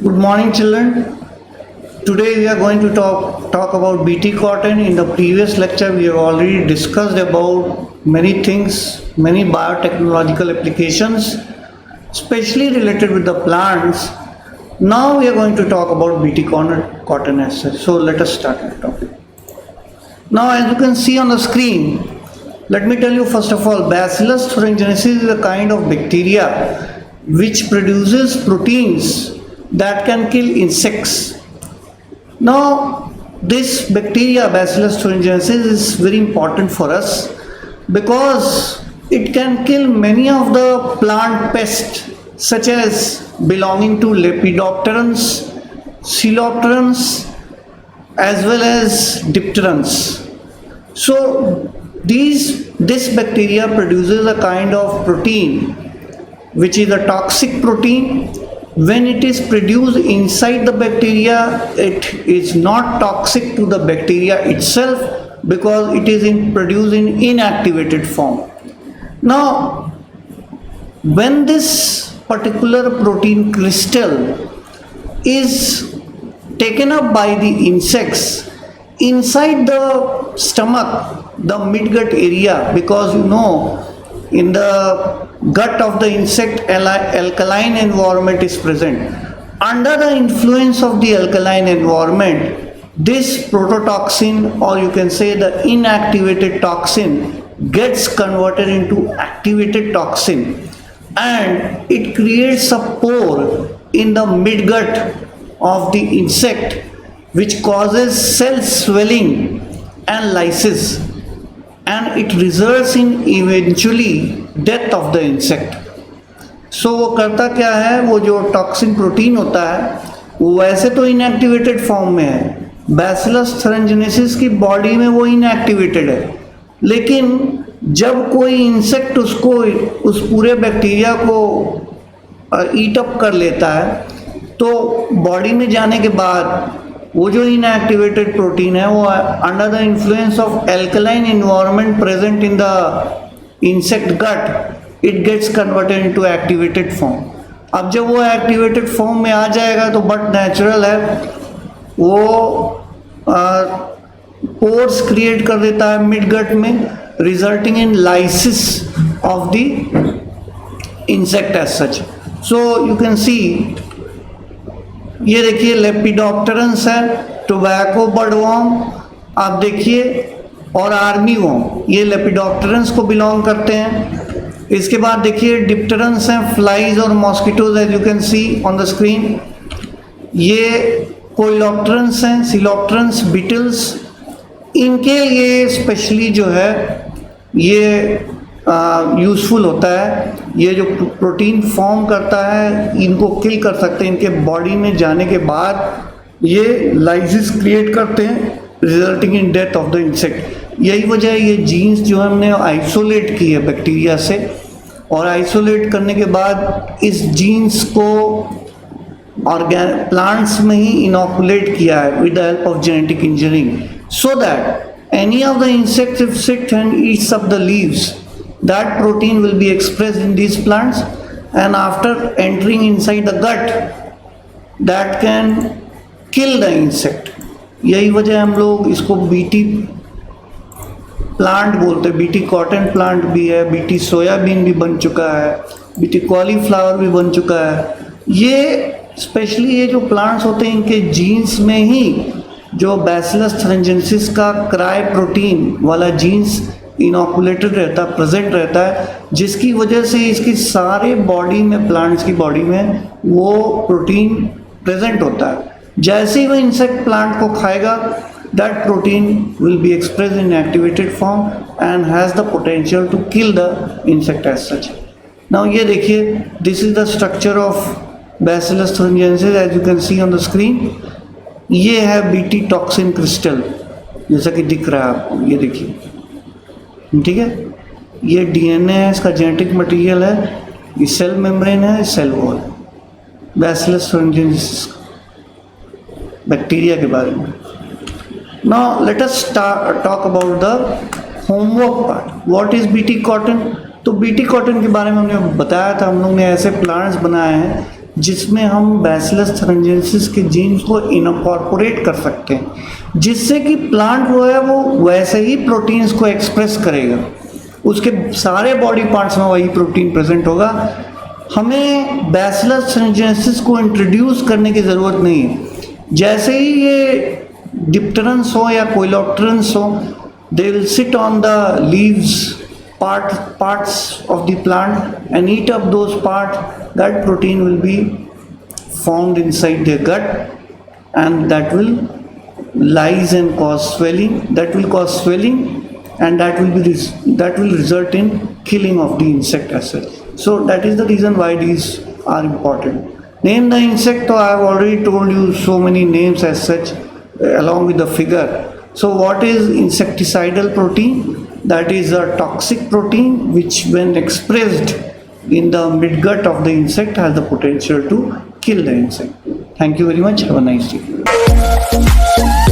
Good morning, children. Today we are going to talk about BT cotton. In the previous lecture, we have already discussed about many things, many biotechnological applications, especially related with the plants. Now we are going to talk about BT cotton as such. So let us start the topic. Now, as you can see on the screen, let me tell you first of all, Bacillus thuringiensis is a kind of bacteria which produces proteins that can kill insects. Now, this bacteria, Bacillus thuringiensis, is very important for us because it can kill many of the plant pests such as belonging to Lepidopterans, Coleopterans, as well as Dipterans. So, this bacteria produces a kind of protein which is a toxic protein. When it is produced inside the bacteria, it is not toxic to the bacteria itself because it is produced in inactivated form. Now, when this particular protein crystal is taken up by the insects inside the stomach, the midgut area, because in the gut of the insect alkaline environment is present. Under the influence of the alkaline environment, this prototoxin, or you can say the inactivated toxin, gets converted into activated toxin, and it creates a pore in the midgut of the insect which causes cell swelling and lysis, and it results in eventually death of the insect. So वो करता क्या है, वो जो toxin protein होता है वो वैसे तो इनएक्टिवेटेड फॉर्म में है, बैसिलस थुरिंजिएंसिस की बॉडी में वो इनएक्टिवेटेड है, लेकिन जब कोई इंसेक्ट उसको उस पूरे बैक्टीरिया को ईट अप कर लेता है तो बॉडी में जाने के बाद वो जो इनएक्टिवेटेड प्रोटीन है वो under the influence of alkaline environment present in the insect gut it gets converted into activated form. अब जब वो एक्टिवेटेड फॉर्म में आ जाएगा तो बट नेचुरल है, वो पोर्स क्रिएट कर देता है मिड गट में, resulting in lysis of the insect as such. So you can see, ये देखिए लेपिडोप्टेरंस है, टोबैको बर्डवॉर्म आप देखिए, और आर्मी वॉर्म, ये लेपिडोप्टेरंस को बिलोंग करते हैं. इसके बाद देखिए डिप्टेरंस हैं, फ्लाइज और mosquitoes, as you can see on the screen. ये कोइलॉप्टेरंस हैं, सिलॉप्टेरंस, बीटल्स. इनके लिए स्पेशली जो है ये यूज़फुल होता है. ये जो प्रोटीन फॉर्म करता है इनको किल कर सकते हैं, इनके बॉडी में जाने के बाद ये लाइसिस क्रिएट करते हैं resulting in death of the insect. यही वजह है ये जीन्स जो हमने आइसोलेट की है बैक्टीरिया से, और आइसोलेट करने के बाद इस जीन्स को प्लांट्स में ही इनोकुलेट किया है with the help of genetic engineering, so that any of the insects if sit and Yeats up the leaves, that protein will be expressed in these plants, and after entering inside the gut that can kill the insect. यही वजह हम लोग इसको BT plant बोलते हैं. BT cotton plant भी है, BT soybean भी बन चुका है, बीटी कॉलीफ्लावर भी बन चुका है. ये स्पेशली ये जो प्लांट्स होते हैं इनके जीन्स में ही जो बैसिलस थुरिंजिएंसिस का क्राई प्रोटीन वाला जीन्स इनोकुलेटेड रहता, प्रेजेंट रहता है, जिसकी वजह से इसकी सारे बॉडी में, प्लांट्स की बॉडी में वो प्रोटीन प्रेजेंट होता है. जैसे ही वो इंसेक्ट प्लांट को खाएगा that protein will be express in activated form and has the potential to kill the insect as such. Now ये देखिए, this is the structure of bacillus thuringiensis as you can see on the screen. ये है BT toxin crystal जैसा कि दिख रहा है आपको, ये देखिए, ठीक है. ये डीएनए है, इसका जेनेटिक मटेरियल है, ये सेल मेम्ब्रेन है, cell wall. Bacillus thuringiensis bacteria के बारे में. Now let us talk about the homework part. What is BT cotton? तो बीटी कॉटन के बारे में हमने बताया था, हम लोग ने ऐसे प्लांट्स बनाए हैं जिसमें हम बैसिलस थ्रंजेंसिस के जीन्स को इनकॉर्पोरेट कर सकते हैं, जिससे कि प्लांट वो है वो वैसे ही प्रोटीन्स को एक्सप्रेस करेगा, उसके सारे बॉडी पार्ट्स में वही प्रोटीन प्रेजेंट होगा। हमें बैसिलस थ्रंजेंसिस को इंट्रोड्यूस करने की ज़रूरत नहीं है। जैसे ही ये डिप्टेरन्स हो या कोइलोप्टेरन्स हो, they will sit on the leaves parts of the plant and eat up those parts. That protein will be found inside their gut, and that will lyse and cause swelling. That will cause swelling, and that will result in killing of the insect as well. So that is the reason why these are important. Name the insect. So I have already told you so many names as such, along with the figure. So what is insecticidal protein? That is a toxic protein which when expressed in the midgut of the insect has the potential to kill the insect. Thank you very much. Have a nice day.